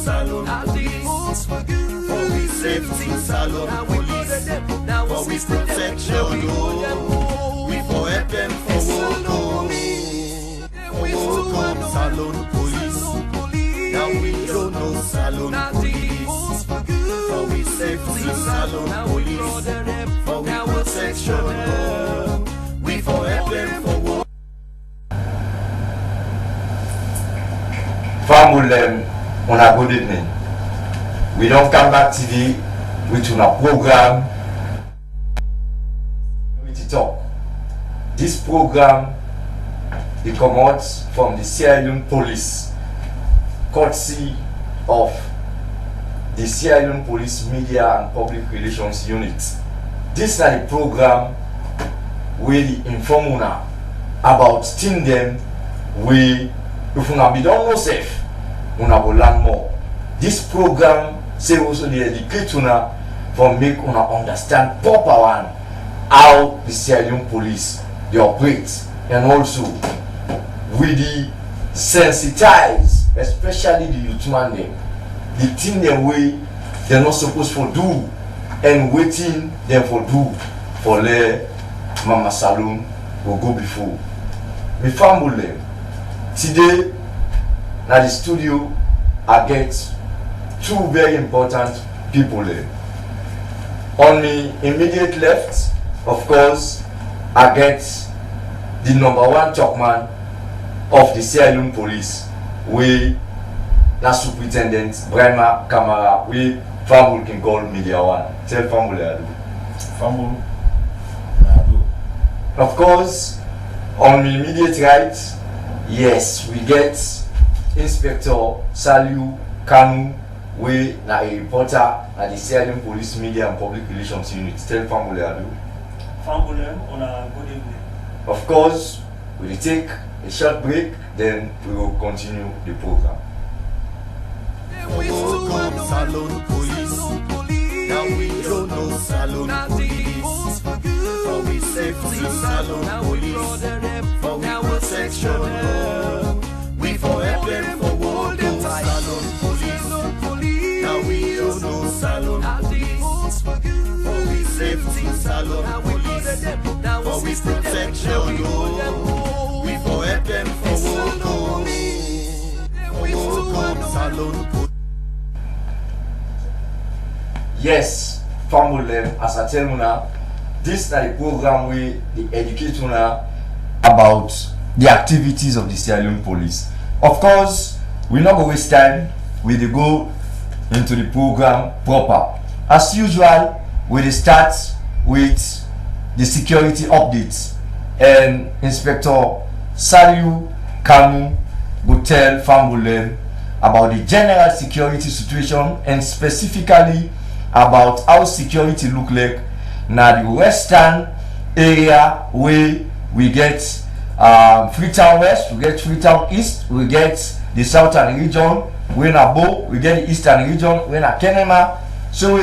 Salon Police. For we safety, Salon Police. For we protection, oh. We for help them for work, oh. Oh, come Salon Police. Now we don't know Salon Police. For we safety, Salon Police. For we protection, oh. We for help them for work. Family, on a good evening. We don't come back TV with a program. Talk. This program it comes from the Sierra Leone Police, courtesy of the Sierra Leone Police Media and Public Relations Unit. This is a program where the inform una about things them we if una be don't know safe, una will learn more. This program say also the educate una for make una understand proper one how the Sierra Leone Police they operate, and also with the sensitize, especially the youth man them, the thing them way they're not supposed to do and waiting them for do for let Mama Salon will go before. Me family today na the studio I get two very important people there. On me immediate left, of course, I get the #1 talkman of the Sierra Leone Police, we na Superintendent Brahma Kamara, we family can call Media One. Tell family I do. Family I do. Of course, on my immediate right, yes, we get Inspector Saliu Kanu, we na a reporter at the Sierra Leone Police Media and Public Relations Unit. Tell family I do. Family on a good evening. Of course, we will take a short break, then we will continue the program. Oh, come Salon Police. Now we don't know Salon Police. For we safety, Salon Police. For we protection, oh. We for help them for work, oh. Salon Police. Now we don't know Salon Police. For we safety, Salon Police. For we protection, oh. We for help them for work, oh. Oh, come Salon Police. Yes, family, as I tell you now, this is the program where they educate you now about the activities of the Sierra Leone Police. Of course, we're not going to waste time. We will go into the program proper. As usual, we will start with the security updates, and Inspector Saliu Kanu will tell family about the general security situation and specifically about how security look like now the western area where we get Freetown West, we get Freetown East, we get the southern region, we in Abo, we get the eastern region, we in Kenema, so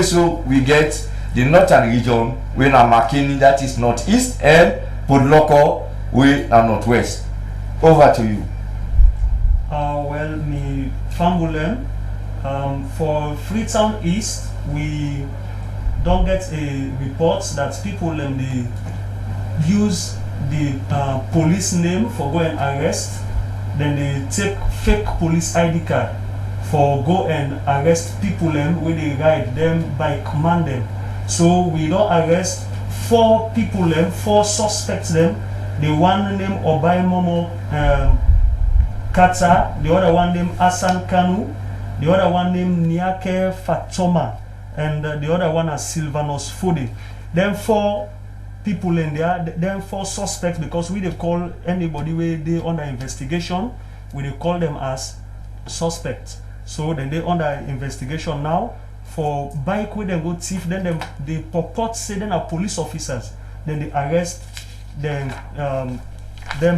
we get the northern region, we in Makeni, that is northeast, and Podloko, we are northwest. Over to you. Well, me family for Freetown East, we don't get a report that people they use the police name for go and arrest, then they take fake police ID card for go and arrest people when they ride them by command them. So we don't arrest 4 people 4 suspects them. The one named Obai Momo Kata, the other one named Hassan Kanu, the other one named Niake Fatoma, and the other one is Sylvanus Fode. Them 4 people in there, them 4 suspects, because we they call anybody where they under investigation, we they call them as suspects. So then they under investigation now for bike where they go thief, then they purport say then are police officers, then they arrest them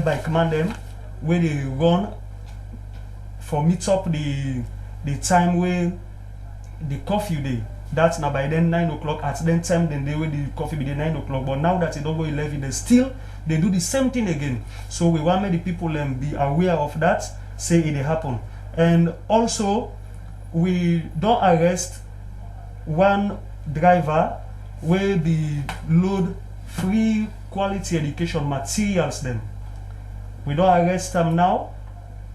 by command them where they run for meet up the time where the curfew day. That's now by then 9 o'clock. At then time then they will the coffee be the 9 o'clock. But now that it don't go 11, they do the same thing again. So we want the people be aware of that, say it happen. And also we don't arrest one driver where be load free quality education materials them. We don't arrest them now,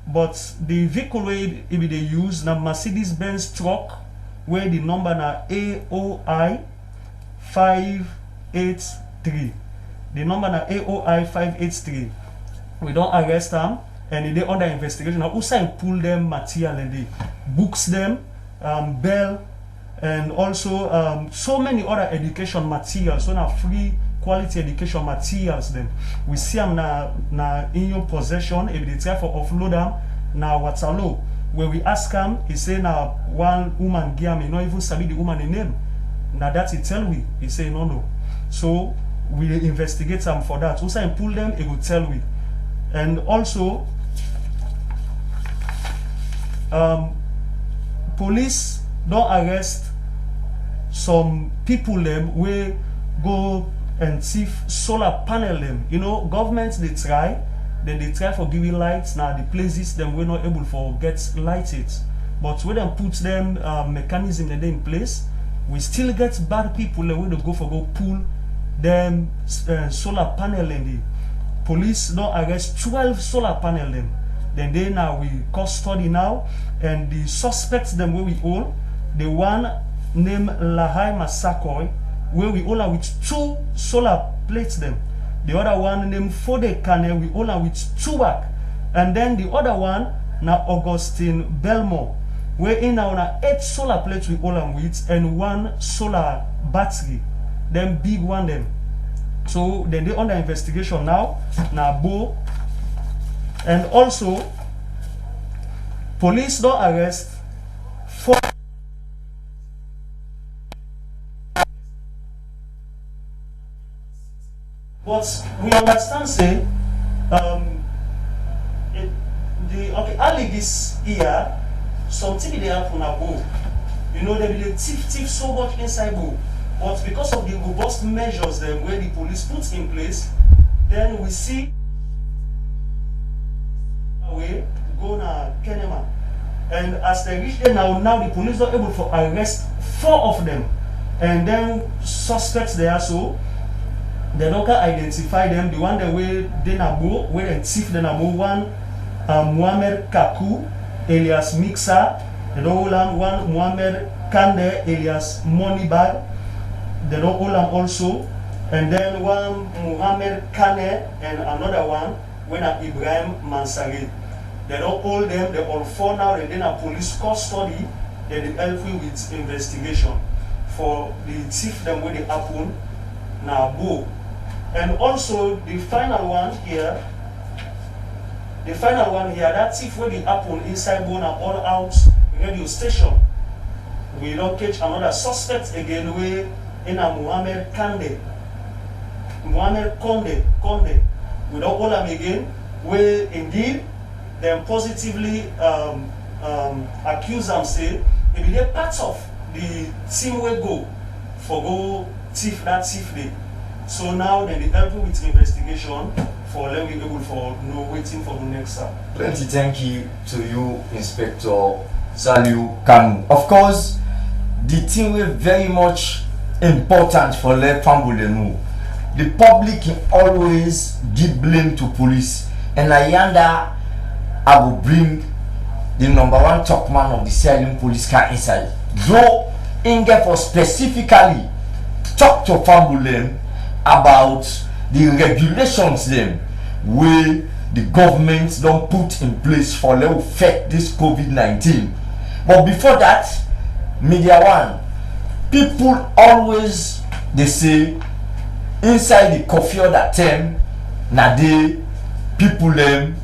but the vehicle where it be they use na Mercedes-Benz truck where the number na AOI 583. The number na AOI 583. We don't arrest them and they under investigation. Now also pull them material and they books them, bell, and also so many other education materials. So now free quality education materials then we see them na in your possession. If they try for offload them now Waterloo, where we ask them, he say now one woman give me not even sabi the woman name. Now that he tell we, he say no. So we investigate them for that. Also and pull them, he will tell we. And also police don't arrest some people them where go and thief solar panel them. You know, governments they try for giving lights. Now the places them we're not able for get lighted. But when them put them mechanism in place, we still get bad people when they go pull them solar panel and the police don't arrest 12 solar panel them. Then they now we custody now and the suspects them where we hold, the one named Lahai Masakoi, where we hold with 2 solar plates them. The other one named Fode Kane, we hold with 2 back. And then the other one na Augustine Belmore, where in now 8 solar plates we hold with and 1 solar battery. Them big one them. So then they under investigation now Bo. And also police don't arrest 4 but we understand say early this year something they happen at Bo. You know they be the thief so much inside Bo. But because of the robust measures them where the police put in place, then we see away go na Kenema. And as they reach there now the police are able to arrest 4 of them. And then suspects there so they don't identify them. The one that way they na Bo, where they thief they na Bo, one Muhammad Kaku alias Mixer, they don't hold one Muhammad Kande alias Moneybag. They don't hold them also, and then one Muhammad Kane and another one when Ibrahim Mansari. They don't hold them, they all 4 now, and then a police custody, then they help you with investigation for the thief them when they happen now Bo. And also the final one here, that thief when they happen inside Bo na all out radio station. We don't catch another suspect again where in a Muhammad Konde. We don't hold them again, where indeed them positively accuse them, say, maybe they're part of the team we go thief that thief day. So now then they help with investigation for them be able for waiting for the next time. Plenty thank you to you, Inspector Saliu Kanu. Of course, the thing is very much important for Le Fambulenu. The public can always give blame to police, and I will bring the #1 top man of the Sierra Leone police car inside. Though Inge for specifically talk to Fambulenu about the regulations them where the government don't put in place for to fight this COVID-19. But before that, Media One, people always they say inside the coffee or that term na they people them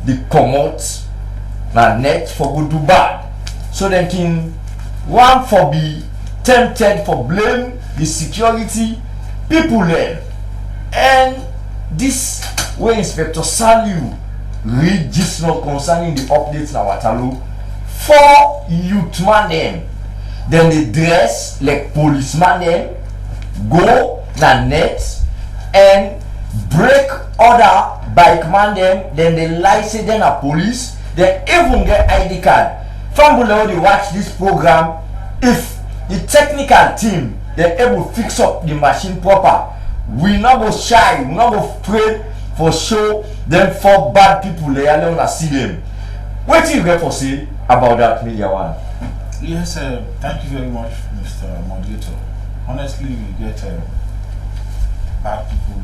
they come out na net for good do bad. So they can one for be tempted for blame the security people there. And this way Inspector Saliu read this not concerning the updates na Waterloo. 4 youth man them, then they dress like policeman them, go na net and break other bike man them, then they lie say them a police, they even get ID card Family they watch this program, if the technical team they're able to fix up the machine proper, we not go shy, we not go afraid for show them for bad people they are not see them. What do you get for say about that, Media One? Yes, thank you very much, Mr. Moderator. Honestly, we get bad people.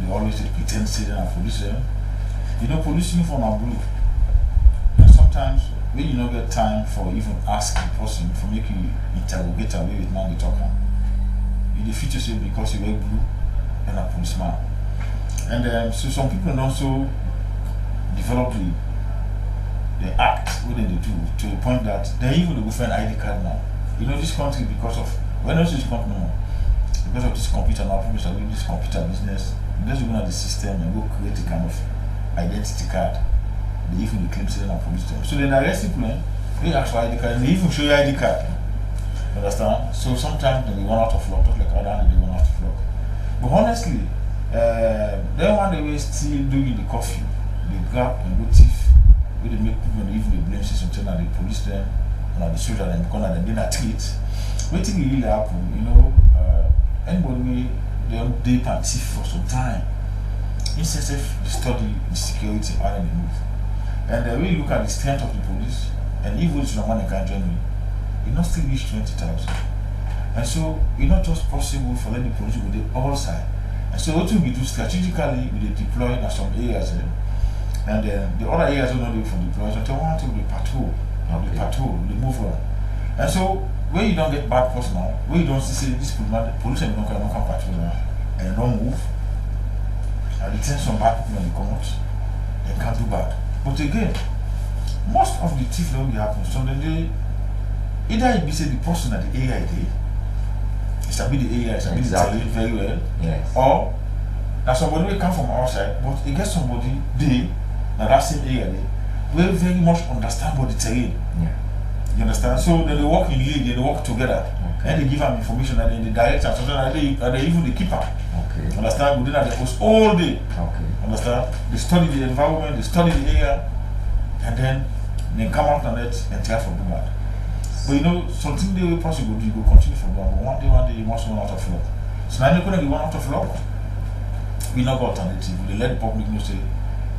They always pretend to say they are police. You know, police uniform are blue. And sometimes when you don't get time for even ask the person for make you interrogate away with man they talking, you defeat yourself because you wear blue and a policeman. And so some people also develop the act what they do to the point that they even go find ID card now. You know this country because of when else is country now? Because of this computer now, people are doing this computer business. Let's go at the system and go create a kind of identity card. They even claim say they're police them. So then arrest people, they ask for ID card and they even show you ID card. You understand? So sometimes they run out of luck, just like other they run out of luck. But honestly, then one day we still doing the curfew, they grab and go thief, where they make people and even they blame something and they police them and the soldier them because they didn't treat. Waiting really happen, you know, anybody they don't date and thief for some time. Instead of the study the security and they move. And when you look at the strength of the police, and even if you don't can join me, it not still reach 20,000. And so it's not just possible for the police to be all side. And so what we do strategically, we deploy in some areas, and then the other areas are not able to deploy. So they want to be patrol, the patrol, they move on. And so when you don't get bad personnel, when you don't see this police and don't come patrol now, and you don't move, and they send some bad people when they come out, they can't do bad. But again, most of the thief that will happen, so then they either it be say the person at the area establish the area, establish the terrain very well, yes. Or that somebody will come from outside, but it gets somebody there, now that same area there, will very much understand about the terrain. Yeah. You understand? So then they work in league, they work together, and they give them information that they direct and something like that they even the keeper. Okay. Understand? Within the post all day. Okay. Understand? They study the environment, they study the area, and then they come out on it and try for do that. But you know, something they will possible you go continue for that, but one day you must run out of luck. So now you're going to run out of luck. We not got alternative. We let the public know say,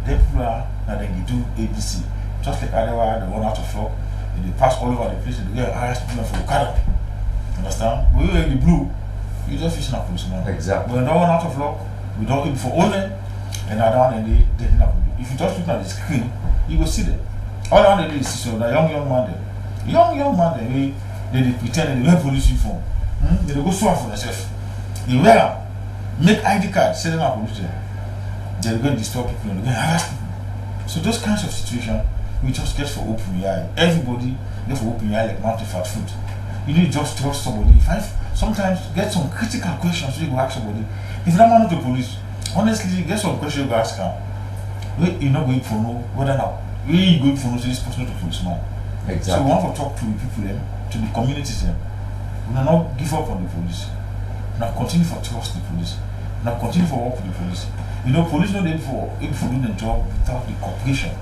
they people are and then you do ABC. Just like otherwise they run out of luck, and they pass all over the place and they get highest people for Okada. Understand? But you in the blue, you just fishing a policeman. Exactly. We don't run out of luck, we don't aim for owning, and now down and they didn't have to do. If you just look at the screen, you will see them. All down they do is so the young man there. Young man there, they pretend they wear police uniform. They go swap for themselves. They wear make ID card, say them are police there. They're going to disturb people and they're going to harass people. So those kinds of situations, we just get for open eye. Everybody get for open eye like mountain fat food. You need just trust somebody. Sometimes get some critical questions so you go ask somebody. If that man not the police, honestly, get some questions you go ask him. You're not going for no whether now. Where you going for no so this person not the policeman. Exactly. So we want to talk to the people them, to the communities them. We will not give up on the police. We will continue for trust the police. We will continue for work with the police. You know, police not able for doing the job without the cooperation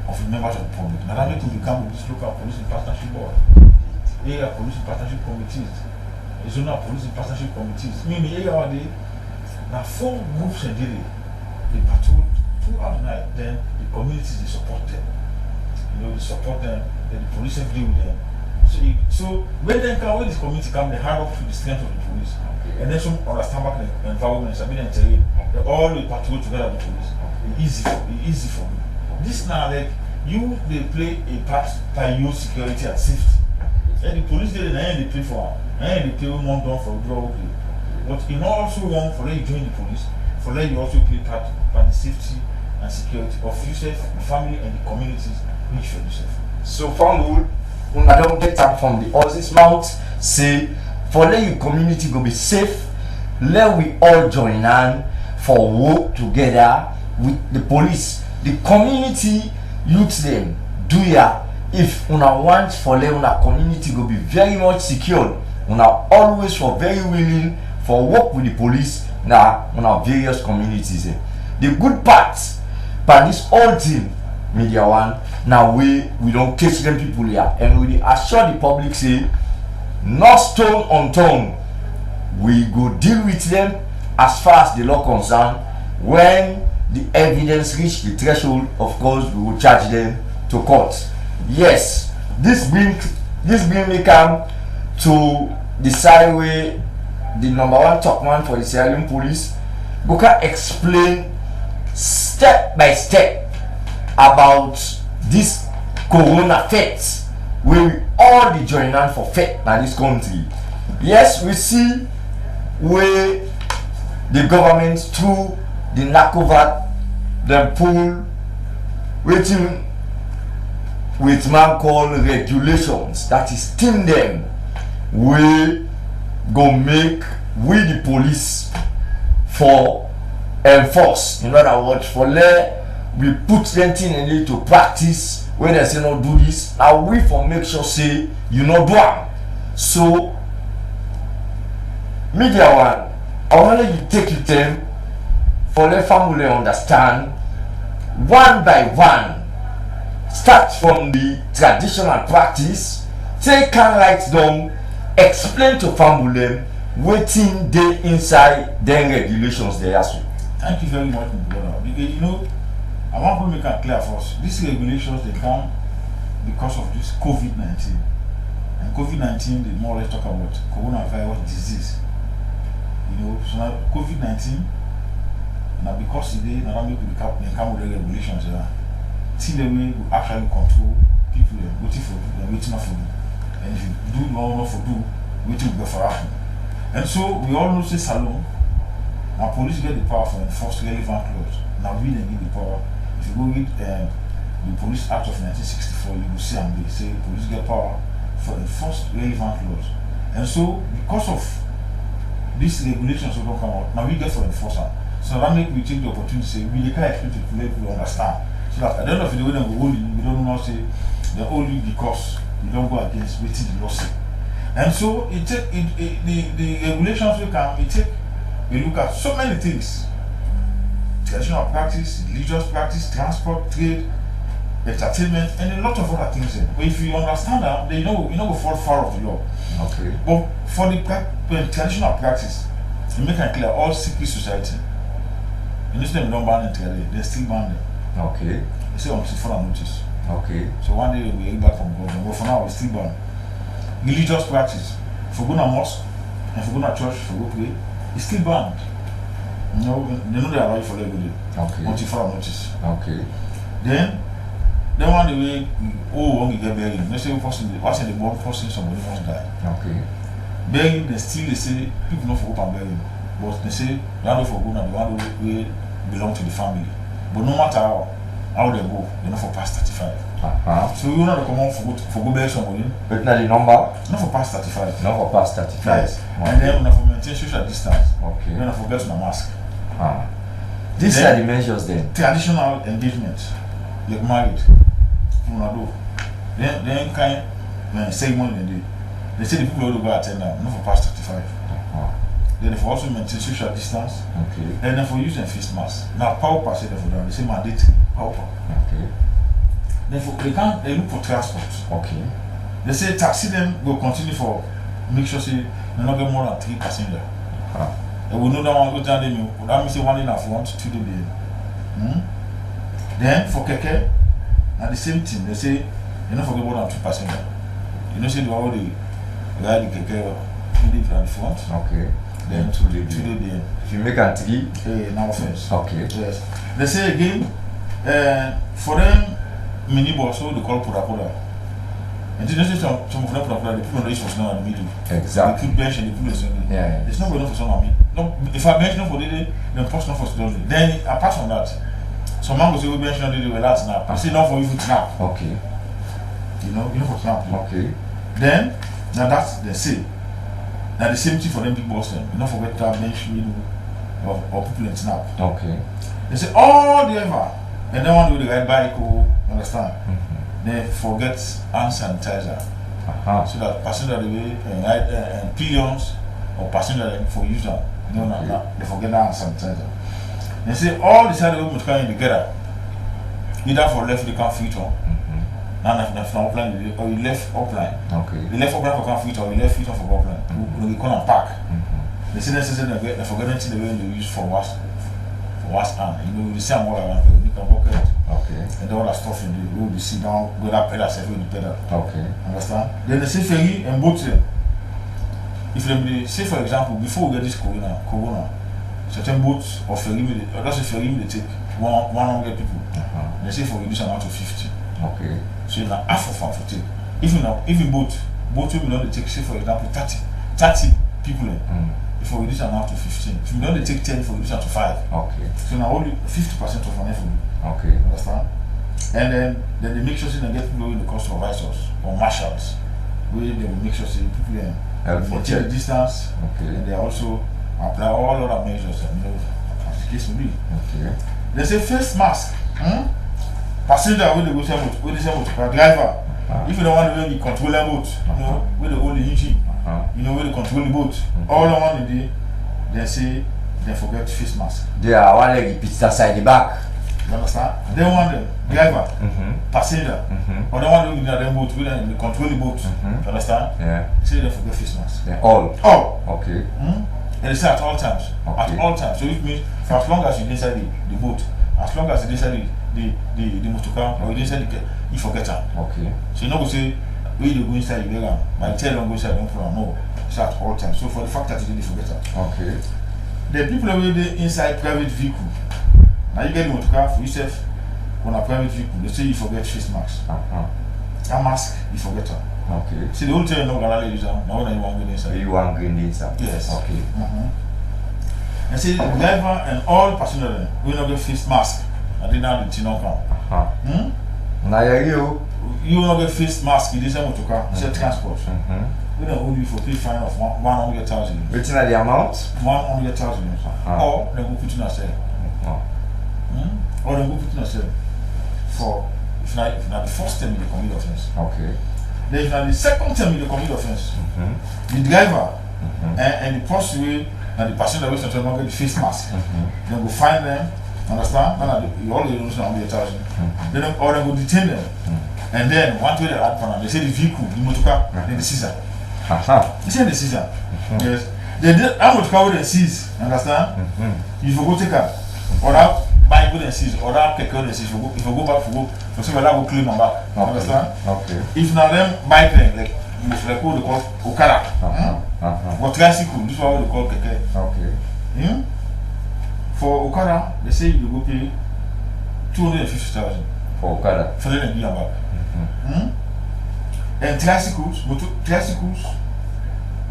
of the members of the public. Now that makes them become this local police in partnership board, area police in partnership committees, zonal police in partnership committees. Meaning area are they now 4 groups a day. They patrol throughout the night. Then the communities they support them. You know, they support them. Then the police agree with them. So when they come, when this community come, they hard up to the strength of the police. And then some understand back the environment, and terrain. They all will patrol together with the police. It's easy for me. This now like they play a part by your security and safety. And the police they pay for and they pay one done for draw okay. But in also wrong for let you join the police, for let you also play part by the safety and security of yourself, the family and the communities which for yourself. So from una don't get up from the horse's mouth, say for let your community go be safe, let we all join hand for work together with the police, the community youth them do ya. If una want for let una community go be very much secured, una always for very willing for work with the police na una various communities. The good part by this whole thing Media One. Now we don't catch them people here, and we assure the public say, not stone unturned. We go deal with them as far as the law concerned. When the evidence reach the threshold, of course, we will charge them to court. Yes, this bring me come to decide where the number one top man for the Sierra Leone police go can explain step by step about this corona threat where we all the joining for faith in this country. Yes, we see where the government through the NACOVAT them pull waiting with man called regulations that is still them we go make we the police for enforce. In other words, for let we put them thing into practice when they say not do this. Now we for make sure say you not do it. So Media One, I want you take it them for let family understand one by one. Start from the traditional practice, take and write down, explain to family waiting they inside their regulations there as well. Thank you very much, my brother. Because you know, I want to make it clear for us. These regulations they come because of this COVID-19. And COVID-19 they more or less talk about coronavirus disease. You know, so now COVID-19 now because today now make we come with the regulations there. See the way we actually control people waiting for do and waiting not for do. And if you do not for do, waiting go for happen. And so we all know say Salon. Now police get the power for enforce relevant laws. Now we then give the power. If you go read the Police Act of 1964, you will see and they say police get power for enforce relevant laws. And so because of these regulations that don't come out, now we get for enforcer. So that make we take the opportunity to say we can't expect to let people understand. So that at the end of the day when we hold you, we don't know say they hold you because we don't go against waiting the law say. And so the regulations will come, we look at so many things. Traditional practice, religious practice, transport, trade, entertainment, and a lot of other things. But if you understand that, they know we fall far of the law. Okay. But for the traditional practice, you make it clear all secret society. In this time we don't ban it together, they still ban them. Okay. They say until further notice. Okay. So one day we get back from government, but for now we still ban. Religious practice, if we go to mosque, and if we go to church, if we go pray, it's still banned. You know, they know they allow you for every day. Okay. Until further notice. Okay. Then one day we when we get buried, let's say what's in the born person somebody must die. Okay. Burying they say people don't forget about burying. But they say they don't forget now the one we belong to the family. But no matter how they go, they're not for past 35. So you know to come on for go bury somebody. But now the number? Not for past 35. Not for past 35. Yes. Okay. And then we for maintain social distance. Okay. Then for get my mask. These Then, are the measures then. Traditional engagement, like married, then kind ceremony they say the people who go attend now, not for past 35. Then they also maintain social distance. Okay. And then for using face mask. Now power say that for them, they say mandatory power. Okay. Then they look for transport. Okay. They say taxi them will continue for make sure say they not get more than 3 passengers. They will know that one go down them. That means say one in a front, 2 in the Then for keke, now the same thing. They say you don't forget more than 2 passengers. You know say the one they ride the keke in the front. Okay. Then 2 the If you make a 3. now offense. Okay. Yes. They say again, for them minibus, so they call Pura. And you know some of them Pura, they put on the issues now in the middle. Exactly. They put bench and they put the center. Yeah. It's not good enough for some of me. No, if I bench not for the day, then post not for students. Then apart from that, some man will say we bench not the day, well that's snap. I say not for you to snap. Okay. You know for snap. Okay. Then now that's they say. Now the same thing for them big boss them. You don't forget to have bench or people in snap. Okay. They say all the ever. And then one do the ride bike, understand? They forget hand sanitizer. So that passenger the way and pillions or passenger for use that. You know, they forget that hand sanitizer. They say all the side of them coming together. either for left they can fit on. Now if from upline or you left upline. Okay. The left upline for can fit or you left fit on for upline. We come and park. The same they forget the way they use for was hand. You know the same what I want to you can walk it. Okay. And all that stuff in the road you sit down, go that pedal self with the pedal. Okay. Understand? Then the same ferry and boat them. If they say for example before we get this corona, certain boats or ferry or that's a ferry they take 100 people. They say for reduce amount to 50. Okay. So now half of them for take. Even boat will not take say for example 30 people if we reduce amount to 15. If we don't take 10 for reduce to 5. Okay. So now only 50% of an effort. Okay. Understand? And then they make sure they get people in the cost supervisors or marshals. Where they will make sure people maintain the distance. Okay. And they also apply all other measures and as the case will be. Okay. They say face mask. Passenger with the driver. If you don't want to really control the boat, you know, with the only engine, you know, with the control the boat. All I want to do, they say they forget face mask. They are one leg pizza side the back. You understand? They want them driver, passenger, or they want to do the boat with them control the boat. You understand? Yeah. They say they forget face mask. Yeah. All. Okay. And they say at all times. Okay. At all times. So it means for as long as you inside the boat, as long as you inside the motor car or you inside the car, you forget them. Okay. So you know say when you go inside you get them. By the time you go inside don't problem. No. It's at all times. So for the fact that you didn't forget them. Okay. The people that were inside private vehicle. Now you get the motor car for yourself on a private vehicle. They say you forget face mask. A mask you forget them. Okay. See the whole time you're not gonna use them. Now when you want to go inside. You want green inside? Yes. Okay. And see the driver and all passengers will not get face mask. I did not the Tino come. Now you will not get face mask in this motor car. It's a transport. We don't hold you for pay fine of 100,000. waiting at the amount? 100,000. Or they go put in a cell. Or they go put in a cell. For if not the first time you commit offense. Okay. Then if not the second time you commit offense, the driver and the person and the passenger will not get the face mask. Then go find them. Understand? You already lose 100,000. Then or they go detain them. And then one way they add for them, they say the vehicle, the motor car, then the seizure. They say the seizure. Yes. They did how much car they seize, understand? If you go take her, or that bike go and seize, or that keke they seize, if you go back for some go claim them back. Understand? Okay. If not them bike them, like what they call Okada. But tricycle, this is what they call keke. Okay. For Okada, they say you go pay 250,000 for Okada. for them to be back. And tricycles,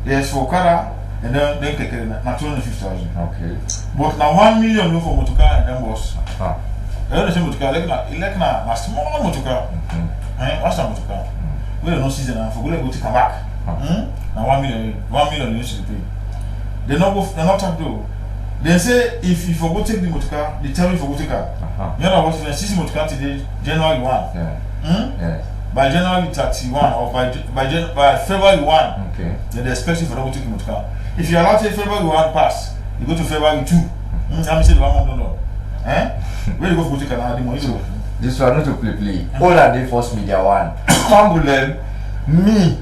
yes, for Okada, and then keke na 250,000. Okay. But now 1 million no for motor car and then was. I don't say motor car, like na small motor car. What's that motor car? We don't know season for go take come back. Now 1 million you should pay. They not talk though. They say if you forgot take the motor car, they tell you for go take car. You know what? If you see motor car today, January 1. Yeah. By January 31 or by February 1, okay, then they expect you for them to take the motor car. If you allow to February 1 pass, you go to February 2. Let me say the 1 month no. Where you go for take another money? This one not to play. All that they force media one. Pambulem, me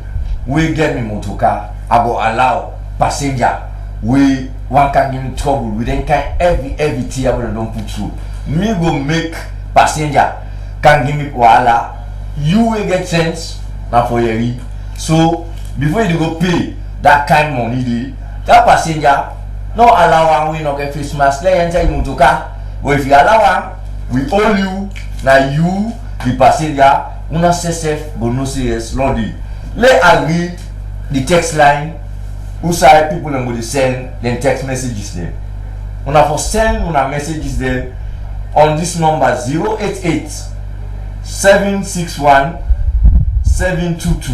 we get me motor car. I go allow passenger. We one can give me trouble. We then can every tier we don't put through. Me go make passenger can give me wahala. You will get sense now for your read. So before you go pay that kind money, that passenger no allow one we not get face mask. Let enter your motor car. But if you allow one, we owe you. Now you the passenger una safe but no serious lordy. Let agree the text line. Who side people and will send then text messages them. Una for send una messages them on this number 088 761 722.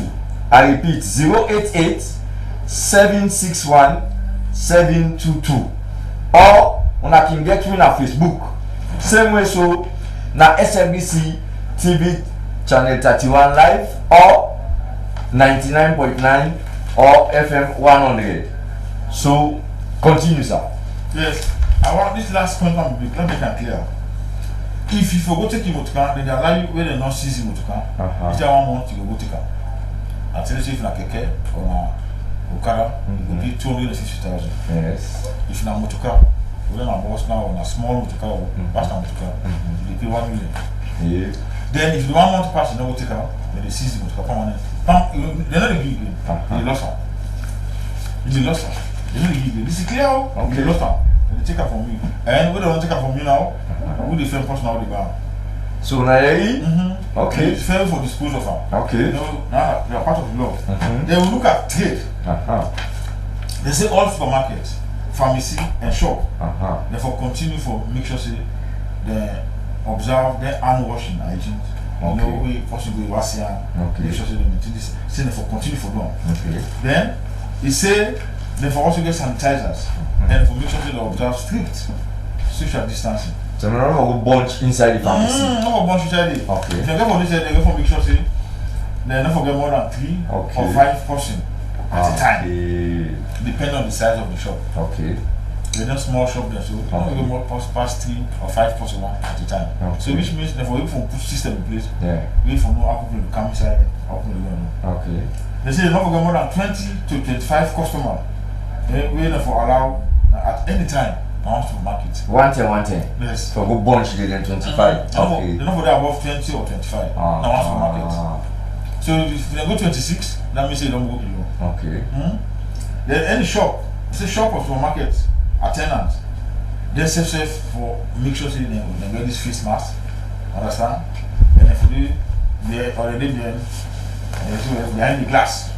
I repeat 088 761 722. Or una can get me na Facebook. Same way so na SMBC TV channel 31 live or 99.9 or FM 100. So continue, sir. Yes, I want this last point to be let me clear. if you forgot to take him to car, then they allow you when they not seize him to car. If you 1 month, you go take car. I tell you if na keke or na Okada, you go pay 260,000. Yes. If na motorcar, whether na bus now or na small motorcar or pass na motorcar, you pay 1 million. Yeah. Then if the 1 month pass, you don't go take car, then they seize the motorcar permanent. They not give you again. They lost her. They lost her. They don't give you. This is clear. Okay. They lost her. They take her from you. And when they want to take her from you now, who the same person now they go. So now okay. It's fair for dispose of her. Okay. You know, now they are part of the law. They will look at trade. They say all supermarkets, pharmacy and shop. Therefore continue for make sure say they observe their hand washing hygiene. You know, we possibly wash your make sure say they maintain this. Say therefore continue for long. Okay. Then he say therefore also get sanitizers. And for make sure they observe strict social distancing. So we don't have a bunch inside the pharmacy. No bunch inside it. Okay. If you get for this, they go for make sure say they don't forget more than 3 or 5 person at a time. Depending on the size of the shop. Okay. They're not small shop there, so you don't get more past 3 or 5 person at a time. Okay. So which means therefore if we put system in place, Yeah. we for no alcohol will come inside alcohol. Okay. They say they don't forget more than 20 to 25 customers. We therefore allow at any time around supermarket. 110. Yes. So go bunch they then 25. Okay. They're not for above 20 or 25. Now one supermarket. So if they go 26, that means they don't go below. Okay. Then any shop, say shop or supermarket attendant, they safe for make sure say they get this face mask. Understand? And if they already there, behind the glass.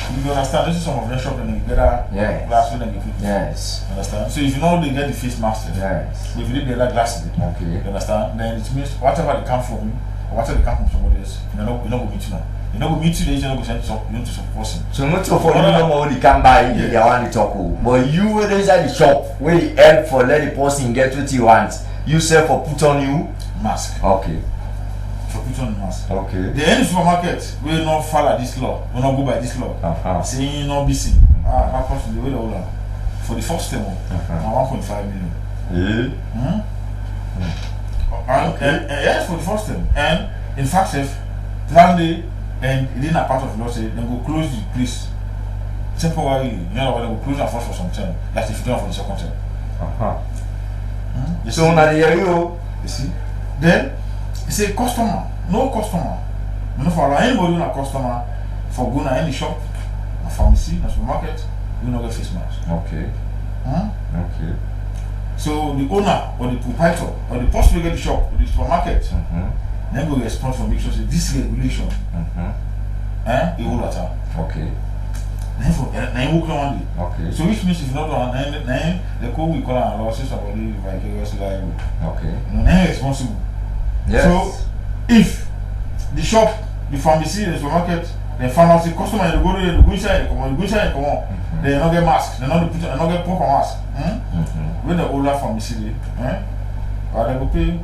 You understand? This is some of the shop and they get that glass when they get it. Yes. Understand? So if you know they get the face mask, Yes. if you did get that glass, Okay. you understand? Then it means whatever they come from you or whatever they come from somebody else, you're not going to meet you now. You're not going to meet you, you're not going to send you to some person. So not to follow no more they can buy they want to talk. But you were inside the shop where you help for let the person get what you want. You sell for put on you Mask. Okay. For put on the mask. Okay. The any supermarket will not follow this law, will not go by this law. Saying not be seen. That person the way they hold for the first time, 1.5 million. And yes, for the first time. And in fact, if plan day and it isn't a part of the law, say then go close the place temporarily. You know, they will close and force for some time. That's if you don't for the second time. So now you see. Then it's a customer, no customer. You know, for anybody who a customer for going to any shop, a pharmacy, a supermarket, you not get face mask. Okay. Okay. So the owner or the proprietor or the person who get the shop or the supermarket, then will respond for make sure say this regulation, it will matter. Okay. Then will come on day. Okay. So which means if not on then the code we call an law say somebody vicariously liable. Okay. Then responsible. Yes. So if the shop, the pharmacy, the supermarket, the pharmacy customer they go inside, they come on, they don't get mask, they don't get proper mask. When the older pharmacy or they go pay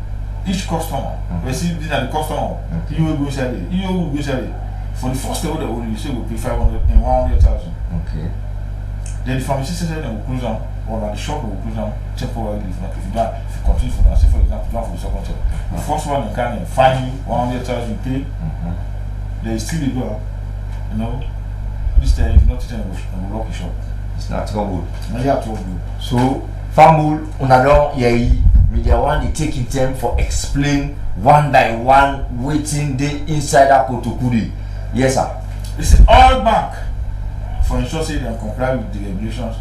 each customer. We see these are the customer. You will go inside it. You will go inside it. For the first level, they will you say will pay 500 and 100,000. Okay. Then the pharmacy says they will close down, or the shop will close down temporarily. If you continue for that, say for example, for the second term. The first one they can fine you 100,000 you pay. They still go, you know. This time if not then will lock the shop. It's not trouble. And you have to do. So Famul unadon yei media one they taking time for explain one by one waiting the inside that protocol. Yes sir. It's all bank for ensure say they comply with the regulations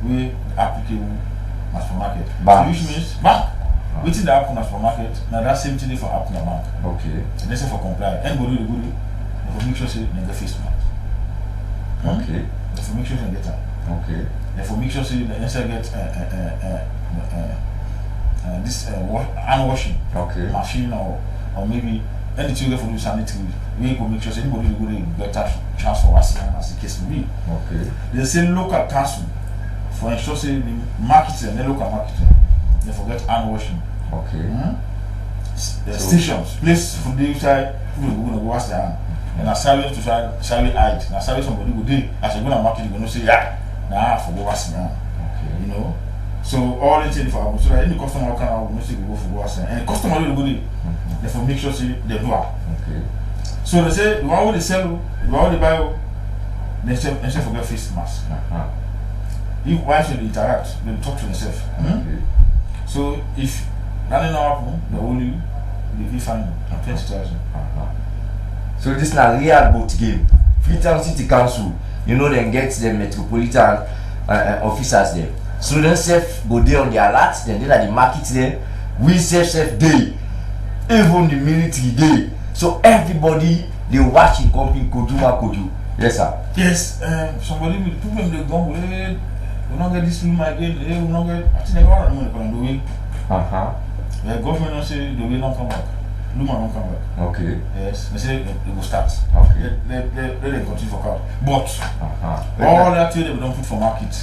we applicable as supermarket. So which means bank. Waiting the happen as supermarket, now that same thing for happen at bank. Okay. And they say for comply. Anybody will go they for make sure say they get face mask. Okay. They for make sure they get them. Okay. They for make sure say they inside get this hand washing machine or maybe anything you get for do sanitary. We go make sure say anybody will go get chance for us as the case may be. Okay. They say local council for ensure say the marketing, the local marketing, they forget hand washing. Okay. Stations, place for the inside, people will go wash their hand. And a service to salary hide. Now service somebody go do as you go to market, you go say, yeah, nah, for go wash their hand. Okay. You know. So all the things for so that any customer can have message go for us and customer will go there. Therefore make sure say they do it. Okay. So they say the one who they sell, the one who they buy, they say forget face mask. If why should they interact, they talk to themselves. Okay. So if that not happen, they will you, they will find 20,000. So this na real boat game. Freetown City Council, you know, then get the metropolitan officers there. So then self go there on the alert, then they like the market there. We self day, even the military day. So everybody they watch in company Koju. Yes sir. Yes, somebody will put them the gun. We not get this room again. We not get. I think they got the money from the way. The government don't say the way not come back. Luma don't come back. Okay. Yes, they say they will start. Okay. Let them continue for car. But all that they don't put for market.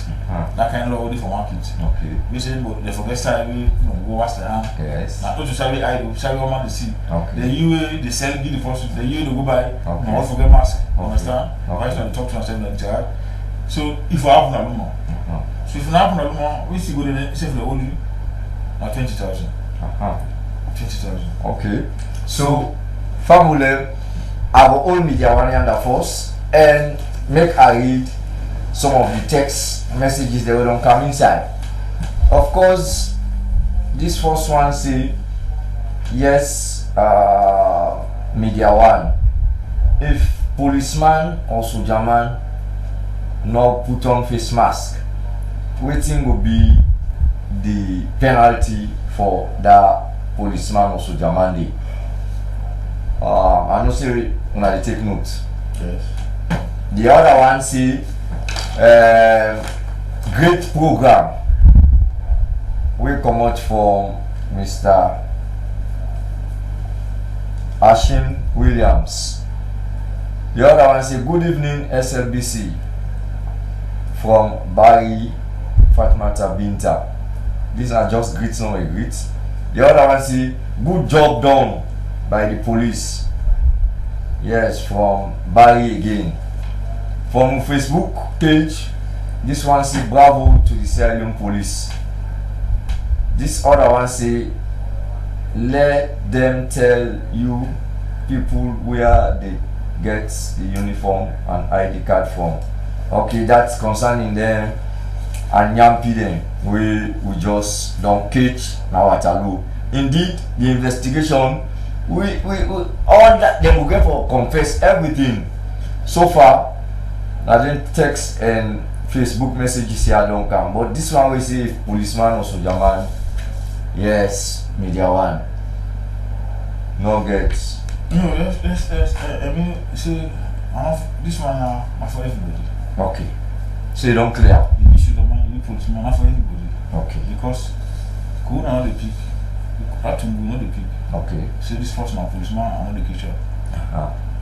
That kind of law only for market. Okay. We say but they forget style we go wash the hand. Yes. Now don't you say idle, say one man the see. Okay. The you they sell give the first, the you they go buy. Okay. Not forget mask. Okay. Understand? Okay. Why should they talk to us in charge? So if we have no Luma. So if you have no Luma, we see go there say for the only now 20,000. 20,000. Okay. So family our own media one under force and make I read some of the text messages that don't come inside. Of course, this first one say yes, media one. If policeman or soldier man not put on face mask, waiting will be the penalty for that policeman or soldier man day. I know say una dey take note. Yes. The other one say great program we come out from Mr. Ashin Williams. The other one say good evening SLBC from Barry Fatmata Binta. These are just greets, no greets. The other one say good job done by the police. Yes, from Barry again. From Facebook page, this one say bravo to the Sierra Leone police. This other one say let them tell you people where they get the uniform and ID card from. Okay, that's concerning them and Yampi them we just don't catch now at Waterloo. Indeed, the investigation we all that them will get for confess everything so far. I didn't text and Facebook messages here don't come, but this one we say if policeman or soldier man, yes, media one no gets. No, let's I mean say this one now for everybody. Okay, so you don't clear. The issue the man, the policeman, not for everybody. Okay. Because go now the pick. That to know the pick. Okay. So this first man policeman and not the kitchen.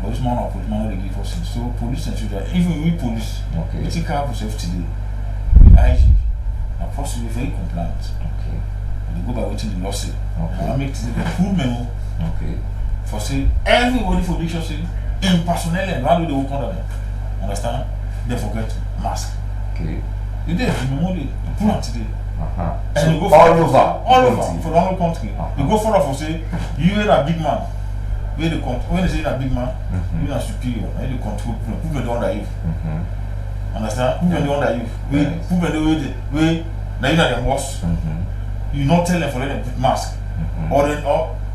Policeman or policeman not the give us. So police and children, even we police, Okay. we take care of ourselves today. We IG are possibly very compliant. Okay. They go by waiting the law say. Okay. I make the full memo Okay. for say everybody for the say in personnel and how do they work under them. Understand? They forget mask. Okay. You did the memo they pull out today. And So you go all for over for the whole country. You go follow for say you are a big man. When they say you're a big man, you are superior. And you control people. People don't under you. Understand? People don't under you. Yes. People don't way. Now you are the boss. You not tell them for them put mask. Or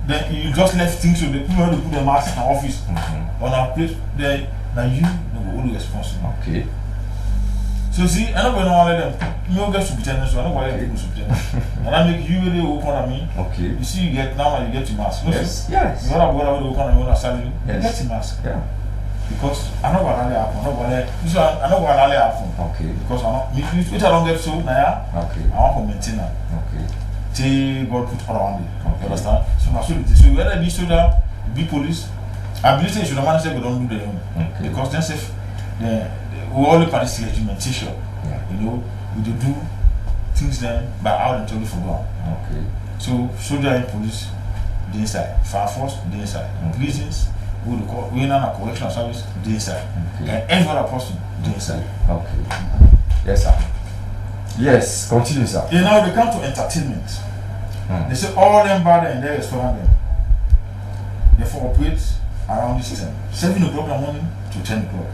then you just left things so the people have to put the mask in the office. On our place there. Now you are only responsible. Okay. So see, I don't know let them. You don't get superintendent, so I don't want people superintendent. And I make you really open on me. Okay. You see, you get now you get your mask. No, Yes. see? Yes. You want to go to open on your salary. Yes. You get your mask. Yeah. Because I know what I happen. I know what I happen. Okay. Because I know which I don't get so now. Okay. I want to maintain that. Okay. Till God put around it. Okay. You understand? So that's what it is. So whether be soldier, be police, I believe they should have managed to don't do their own. Okay. Because then safe we all look at this regimentation. Yeah. You know, we do things then by out and totally forgot. Okay. So soldier and police, the inside. Fire force, the inside. Prisons, we the call we a correctional service, the inside. Okay. And every other person, the inside. Okay. Yes, sir. Yes, continue, sir. You know, they come to entertainment. Hmm. They say all them bad and they restaurant them. Therefore operate around this time. 7 o'clock in the morning to 10 o'clock.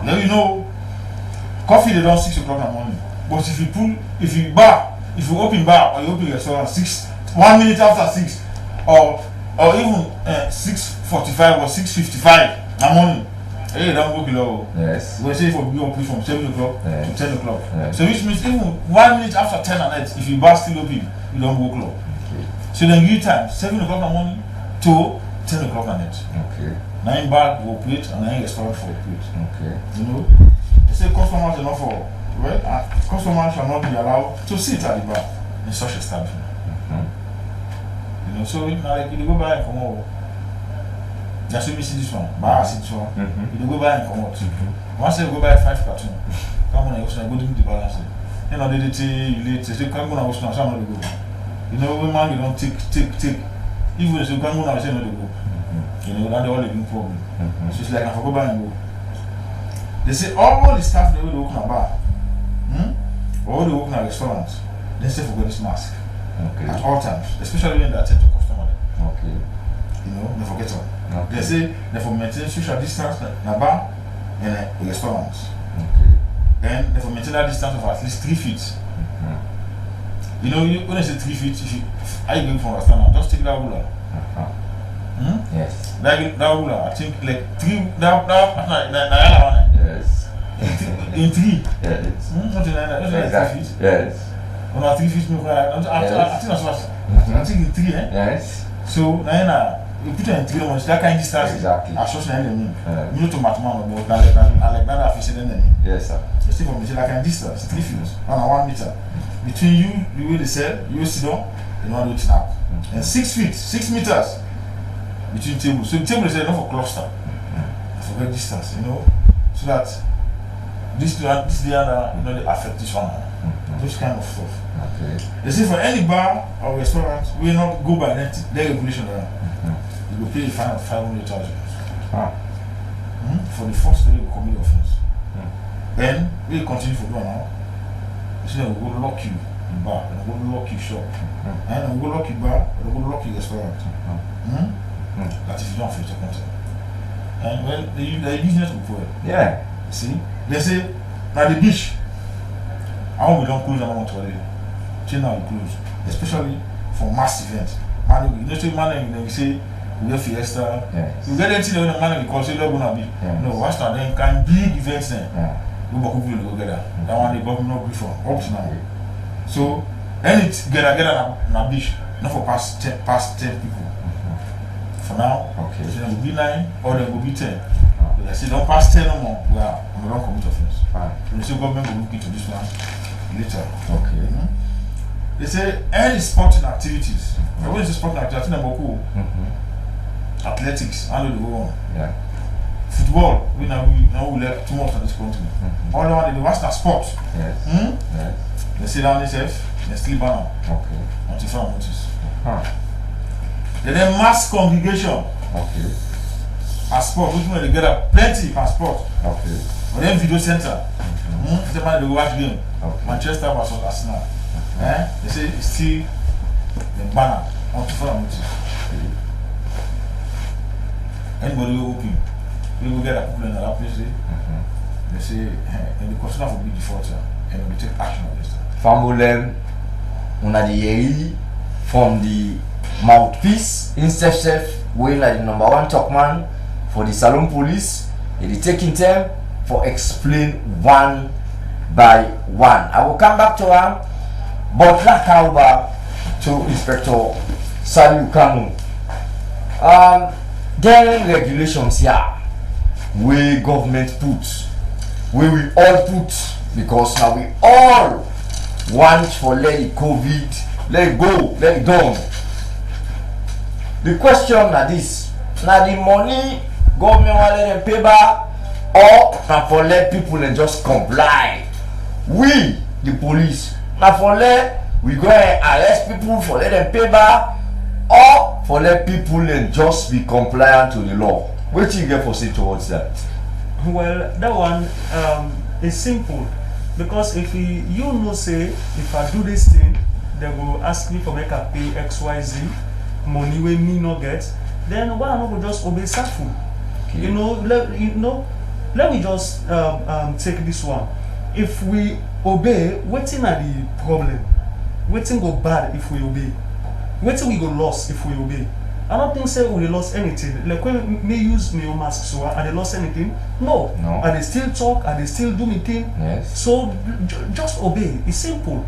Now you know, coffee they don't 6 o'clock in the morning. But if you open bar or you open restaurant 1 minute after 6 or even 6:45 or 6:55 in the morning, hey, don't go below. Yes. We say for we open from 7 o'clock Yes. to 10 o'clock. Yes. So which means even 1 minute after 10 at night, if you bar still open, you don't go club. Okay. So then give time 7 o'clock in the morning to 10 o'clock at night. Okay. 9 bar will operate and 9 restaurant for operate. Okay. You know, they say customers are not for customers shall not be allowed to sit at the bar in such establishment. You know, so like you go buy and come over. Just let me see this one, buy see this one. You go buy and come out. Once you go buy 5 carton, come on, I go do the balance. You know, they you late. They say come on, I was not some go. You know, when man you don't take. Even if you come on, I say no to go. You know, that's the only big problem. So it's like I go buy and go. They say all the staff they will open a bar, or they open a restaurant, they say forget this mask Okay. at all times, especially when they attend to customer. Okay. You know, they forget one. Okay. They say they for maintain social distance in a bar and a restaurant, Okay. and they for maintain that distance of at least 3 feet. You know, when I say 3 feet, are you going for understand? Just take that ruler. Yes. That ruler, I think like 3. That Yes. in 3. Yes. Something like that. That's like Exactly. 3 feet. Yes. On our 3 feet, I think that's what. I think in 3, eh? Yes. So, now you put it in 3 months, that kind of distance. Exactly. I show you enemy. Yeah. You know to mathematics, but like that, I feel enemy. Yes, sir. You see from me, like kind of distance, 3 feet, 1 meter. Between you, the way they sell, you sit down, you know, do snap. And 6 feet, 6 meters between tables. So the table is not for cluster, for great distance, you know, so that this the other, you know, they affect this one. Those kind of stuff. Okay. They say for any bar or restaurant, we will not go by their regulation. You will pay a fine of 500,000 for the first day we commit offense. Then we continue for doing now. You see, we will lock you in bar, and we will lock you shop, and we will lock you bar, and we will lock you restaurant. That if you don't feel your content. And well, the business will go. Yeah. See, they say now the beach. I want we don't close and I want to change now we close, especially for mass events. Man, you know, say man, we say we get fiesta. Yes. We get anything that man we consider gonna be. Yes. No, what's that? Then can big events then. Yeah. We go together. That one the government not good for up to now. So any get na beach, not for past 10 people. For now, Okay. so there will be 9 or there will be 10. They say don't pass 10 no more. We don't commit offense. Fine. So the state government will look into this one later. Okay. They say any sporting activities. When it's sporting activity, number cool. Athletics, how do they go on? Yeah. Football, we now let too much on this country. All the one they watch that sport. Yes. Yes. They sit down themselves, they still ban them Okay. until further notice. Huh. Then mass congregation Okay. at sport, which means they get up plenty per sport. Okay. Or then video center. They might they watch game. Okay. Manchester versus Arsenal. They say it's still the banner until further notice. Anybody will open, we will get a people in another place. They say, and the customer will be defaulter, and we take action on this. Fambolem, on a the from the mouthpiece in Chef, we like the #1 talkman for the Salon Police. It is taking time for explain one by one. I will come back to him, but like over to Inspector Saliu Kanu. There are regulations here we government put, we all put, because now we all want for let it COVID, let it go, let it done. The question na this, now the money government want let them pay back, or na for let people and just comply. We, the police, na for let we go and arrest people for let them pay back, or for let people and just be compliant to the law. What do you get for say towards that? Well, that one is simple. Because if you know say if I do this thing, they will ask me for make I pay XYZ money wey me no get, then why I no go just obey Safu? Okay. Let me just take this one. If we obey, wetin are the problem? Wetin go bad if we obey? Wetin we go lost if we obey? I don't think say we lost anything. Like when me use my mask, so I they lost anything? No. I they still talk, I they still do me thing. Yes. So just obey. It's simple.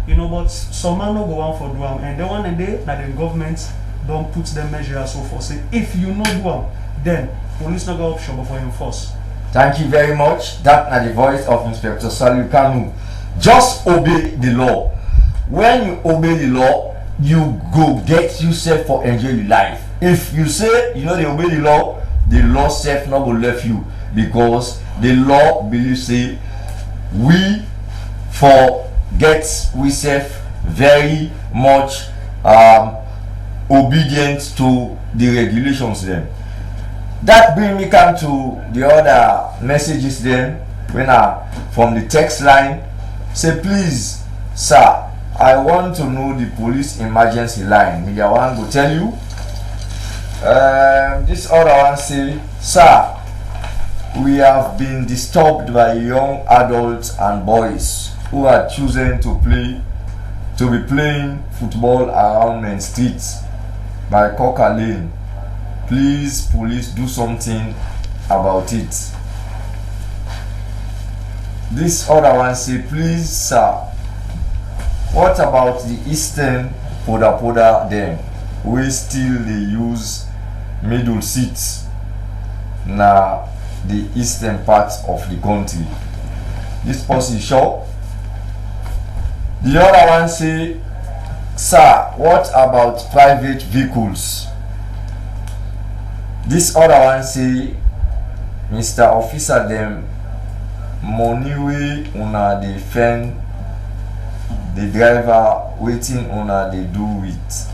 But some man no go on for do am, and then one day that the government don't put them measures so for say if you no do am, then police no go option before enforce. Thank you very much. That is the voice of Inspector Saliu Kanu. Just obey the law. When you obey the law, you go get yourself for enjoy your life. If you say you know they obey the law self not go left you, because the law believe say we for get we self very much obedient to the regulations then. That bring me come to the other messages then when from the text line say, please sir, I want to know the police emergency line. Media one go tell you. This other one say, sir, we have been disturbed by young adults and boys who are choosing to be playing football around main streets by Coca Lane. Please, police, do something about it. This other one say, please sir, what about the eastern Poda then? We still they use middle seats na the eastern part of the country. This person sure. The other one say, sir, what about private vehicles? This other one say, Mr. Officer, them money we una dey fend the driver waiting una dey do with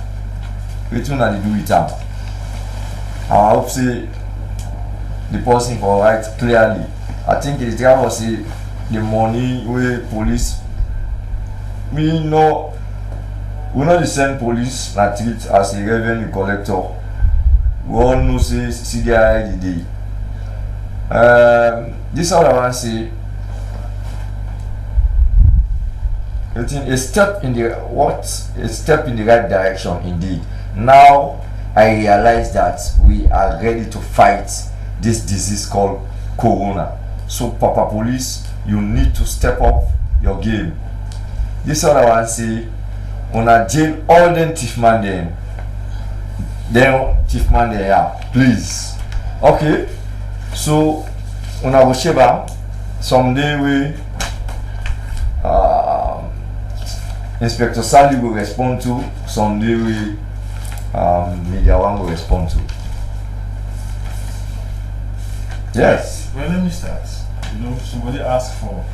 am. I hope say the person for write clearly. I think the driver say the money we police we no dey send police na treat as a revenue collector. We all know say CDI the day. This other one say a step in the right direction indeed. Now I realize that we are ready to fight this disease called corona. So Papa Police, you need to step up your game. This other one say, una jail all them thief man there. Please. Okay. So una go sheba someday we Inspector Saliu will respond to, someday we Media One will respond to. Yes. Well, let me start. Somebody asked for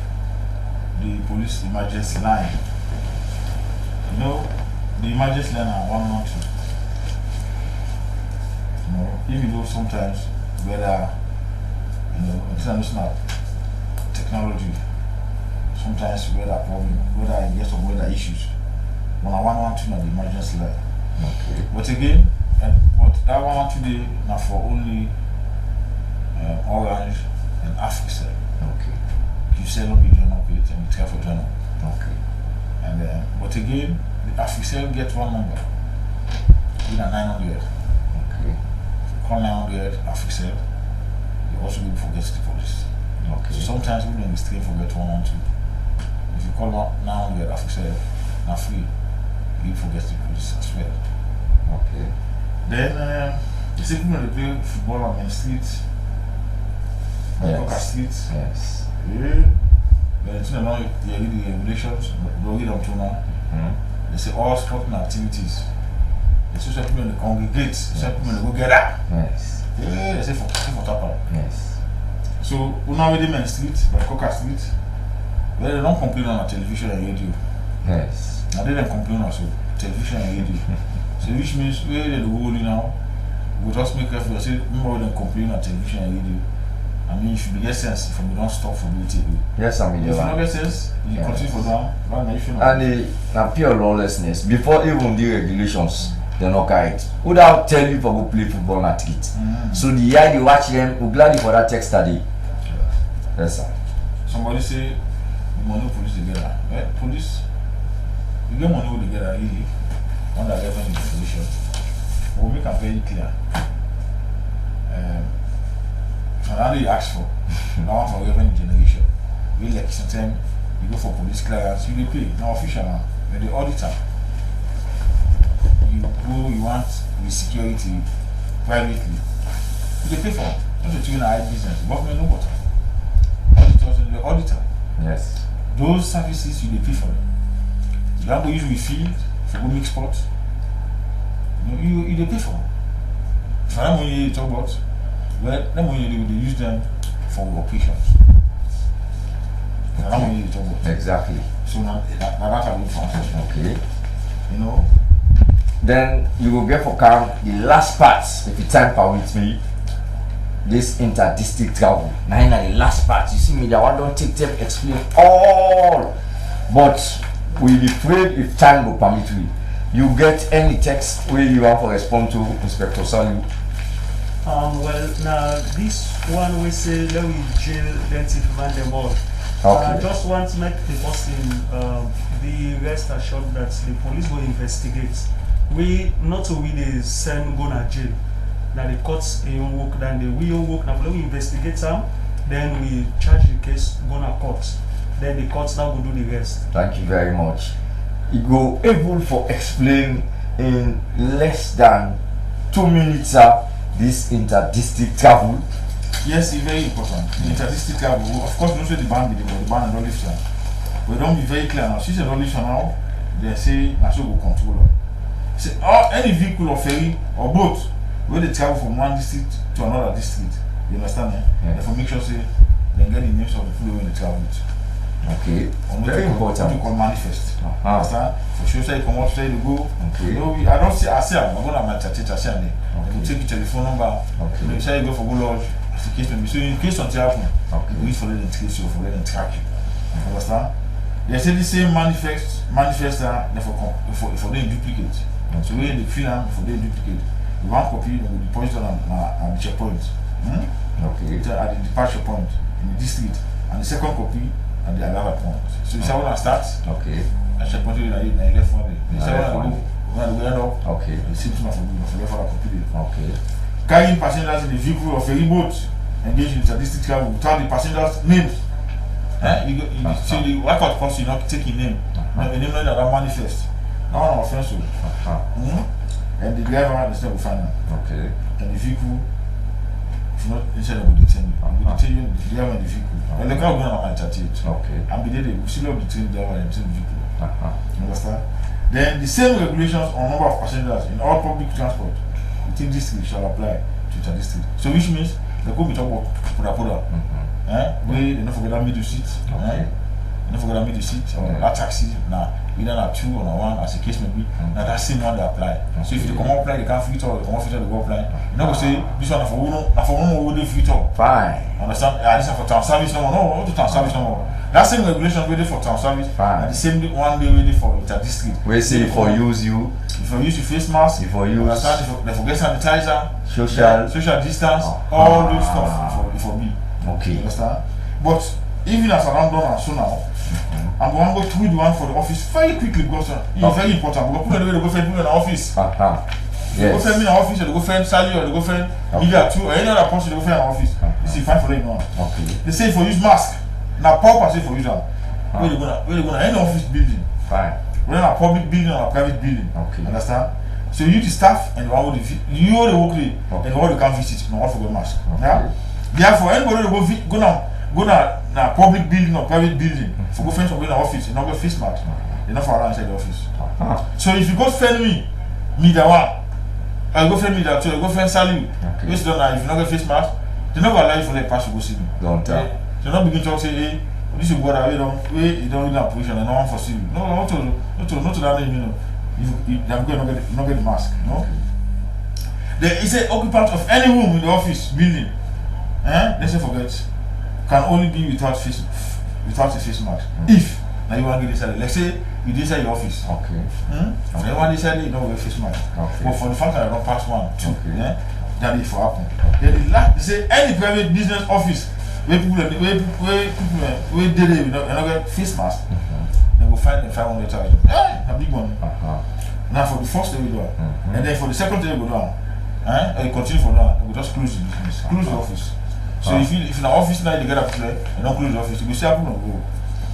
the police emergency line. The emergency line are 112. Even though sometimes whether international technology, sometimes weather problem, whether I get some weather issues. When I 112 on the emergency line. Okay. But again, but that 112 day now for only Orange and Africa. Okay. You say no be journal page and it's for journal. Okay. And but again, the Africa get one number. With a 900. Okay. Call 900 Africa. You also will forget the police. Okay. So sometimes we don't still forget 112. If you call 900 Africa, not free, you forget the police as well. Okay. Then you see people that play football on the streets, Coca streets. Yes. Yeah. But it's not you read the regulations, don't read them too now. They say all sporting activities. They say some people in the congregate, some people in the go get up. Yes. Yeah, they say for top up. Yes. So we now read them in the street, by Coca street. Well, they don't complain on television and radio. Yes. Now they don't complain also television and radio. So which means where they go now, we just make effort. Say remember when they complain on television and radio. I mean, if you get sense, if you don't stop for duty, Yes, I mean, if you don't get sense, you Yeah. continue for them. Right now, if you and the pure lawlessness before even the regulations they no guide without tell you for go play football na treat so the year they watch them we glad for that text study. Yes sir. somebody say money police together. Police, you get money together really under government regulation. We'll make it very clear. Another you ask for now for government generation. We like sometimes you go for police clearance, you dey pay. Now official now, when the auditor, you go, you want the security privately, you dey pay for. Not to in high business, government no water. Auditors and the auditor. Yes. Those services you dey pay for them. You don't go use with field for go make sports. You dey pay for them. For that money you talk about, well, that money they use them for operations. For that money you talk about. Exactly. So now that's how we function. Okay. You know. Then you will get for count the last parts if you time per with me. This inter-district travel. Now in the last part, you see me that one don't take time explain all. But we'll be afraid if time will permit we. You get any text where you have to respond to Inspector Salu. Well, now this one we say let we jail identify them all. Okay. I just want to make the person be rest assured that the police will investigate. We not so we they send go to jail. Now the courts in work, then the we work. Now we investigate them, then we charge the case go to court. Then the courts now will do the rest. Thank you very much. You go able for explain in less than 2 minutes this inter-district travel. Yes, it's very important. The inter-district travel, of course, don't say the ban be the ban and don't lift. But don't be very clear now. Since they don't lift now, they say national go control. Say any vehicle or ferry or boat where they travel from one district to another district, you understand? Yeah. Therefore, make sure say they get the names of the people when they travel with. Okay. Very What important. you call manifest. Uh-huh. Understand? For sure, say you come out, say you go. Okay. You know, I don't see. I say I'm going to my church. I say I'm Okay. take your telephone number. Okay. You say you go for go lodge. In case maybe so in case something happen, Okay. you wait for them to trace you, for them to track you. Understand? They say the same manifest for them duplicate. So when they fill them for them duplicate, the one copy they will deposit on at the checkpoint. Okay. At the departure point in the district, and the second copy at the another point. So you say when I start, Okay. I checkpoint you na left one day. You say left when I one. go, when I go end up, Okay. the same thing for left one copy there. Okay. Carrying passengers in the vehicle of ferry boat engaged in statistics travel without the passengers' names. You see the workout comes, you not taking name. The name like that manifest. Now one offense. And the driver is not will find them. Okay. And the vehicle, if not inside of the detain you. We detain you, the driver and the vehicle. And the car will go on my Okay. And be there, we still have the train driver and the vehicle. You understand? Then the same regulations on number of passengers in all public transport within district shall apply to the district. So which means they could be talking about Puda. Where they don't forget that middle seat. They don't forget that middle seat or that taxi. Now either na 2 or na 1 as the case may be. Now that same one they apply. So if they come up apply, they can't fit or they come up fit or they go apply. You know go say this one for one more they fit or. Fine. Understand? This is for town service no more. No, what to town service no more. That same regulation ready for town service. Fine. And the same one day ready for inter-district. We say for use you, If you use your face mask, if you use understand? If you get sanitizer, social distance, all those stuff for me. Okay. You understand? But even as I'm done and so now, I'm going to go through the one for the office very quickly because it's very important. Because people go find people in the office. They go find me in the office, or they go find Sally, or they go find media too, or any other person they go find in the office. This is fine for them now. Okay. They say for use mask. Now pop say for use them. Where they gonna any office building. Fine. Whether a public building or a private building. Okay. Understand? So you the staff and the one with you the work and the one you can visit, no one for the mask. Okay. Yeah? Therefore anybody go na public building or private building for go find somebody in the office, you not go face mask. They not for around inside the office. So if you go find me that one, I go find me that two, I go find Sally. Okay. If you not get face mask, they not go allow you for the pass to go see me. Don't tell. They not begin to say, hey, this is what I don't need a position and no one for see you. No, not to that name, you know. You not get the mask, no? There is an occupant of any room in the office building. let's say forget, can only be without a face mask. If now you want to get inside, let's say you inside your office. Okay. Then one inside you don't wear face mask. Okay. But for the fact that I don't pass 1, 2, Okay. that is for happen. Then the last, they say any private business office where people did it, you not get face mask, they will find them 500,000. A big one. Now for the first day we do, and then for the second day we go down, and you continue for that, we just close the business, close the office. So if in the office now you get up there and don't close the office, you will see happen or go.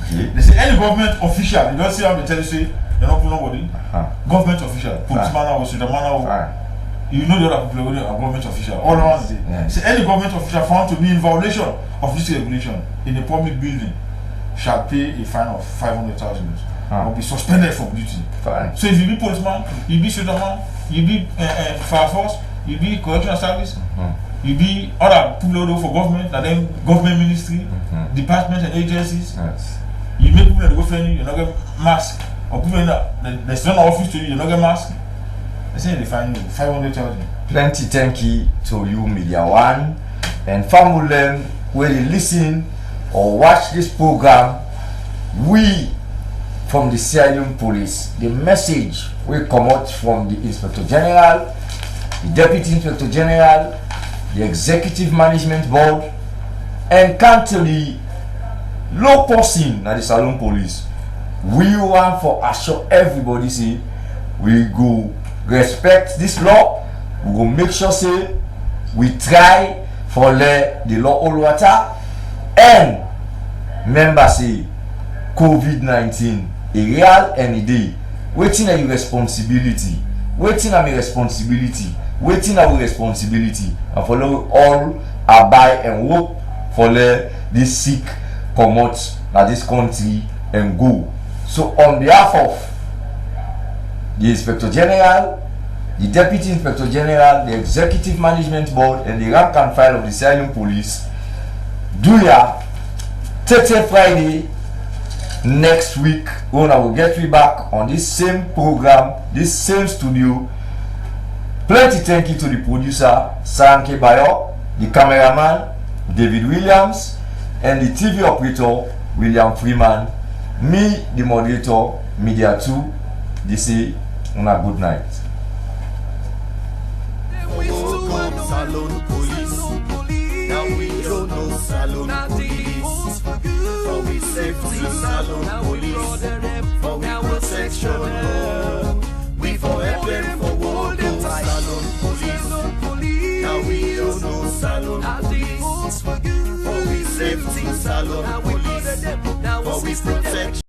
They say any government official, you don't see how they tell you say they don't put nobody. Government official, policeman or superman or you know the other people are government official. All around the day. Say any government official found to be in violation of this regulation in a public building shall pay a fine of 500,000 or be suspended from duty. Fine. So if you be policeman, you be superman, you be fire force, you be correctional service, you be other people for government, and then government ministry, departments and agencies. Yes. You make people that go for you, not get mask, or people that there's no office to you, you not get mask. They say they fine you 500,000. Plenty thank you to you, Media One, and family where they listen or watch this program. We from the Sierra Leone Police, the message will come out from the Inspector General, the Deputy Inspector General, the Executive Management Board, and currently low person at the Sierra Leone Police. We want for assure everybody say we go respect this law. We go make sure say we try for the law all water, and remember say COVID-19 a real any day. Waiting on your responsibility. Waiting on my responsibility. Waiting on our responsibility. And follow all abide and work for this sick come out at this country and go. So on behalf of the Inspector General, the Deputy Inspector General, the Executive Management Board, and the rank and file of the Sierra Leone Police, do ya 30th Friday next week when I will get you back on this same program, this same studio. Plenty thank you to the producer Sanke Bayo, the cameraman David Williams, and the TV operator William Freeman. Me, the moderator, Media 2. They say una good night. Salon police. Now we don't know salon police. For we safety, salon police. For we protection, we for help them for world salon police. Now we don't know salon police. For we safety, salon police. For we protection.